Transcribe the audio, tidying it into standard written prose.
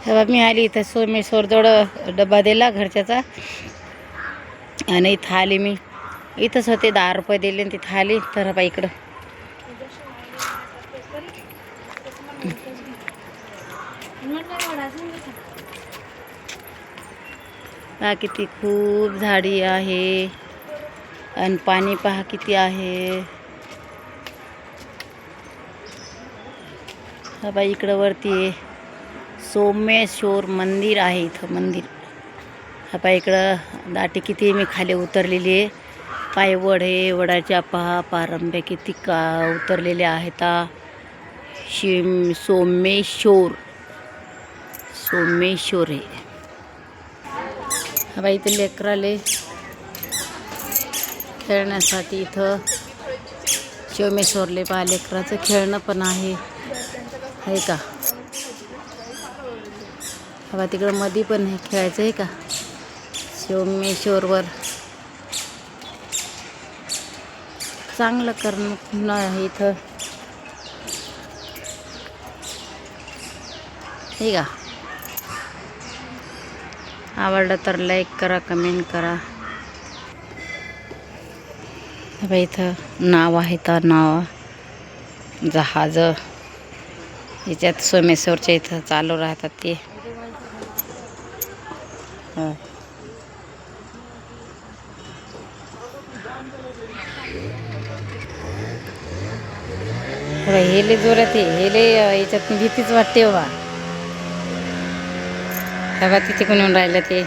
तेव्हा मी आली इथं सोमेश्वर डबा दिला घरच्याचा आणि इथं आली मी. इथंच होते 10 रुपये दिले आणि तिथं आली. तर बा इकडं पहा किती खूप झाडी आहे आणि पाणी पहा किती आहे. हा बाई इकडं वरती आहे सोमेश्वर मंदिर आहे. इथं मंदिर हा बाई इकडं दाटी किती मी खाली उतरलेली आहे. पाय वड आहे. वडाच्या पहा पारंब्या किती का उतरलेल्या आहेत. सोमेश्वर आहे. हा बाई इथं लेकराले खेळण्यासाठी इथं सोमेश्वरले पहा लेकराचं खेळणं पण आहे का. हवा तिकडं मध्ये पण आहे खेळायचं आहे का. सोमेश्वरवर चांगलं करणं आहे इथं हे का. आवडलं तर लाईक करा, कमेंट करा. इथं नाव आहे. तर नाव जहाज याच्यात सोमेश्वरच्या इथं चालू राहतात ते. हेले जोरात हेले याच्यात भीतीच वाटते बाबा. तेव्हा तिथे कोण राहिलं ते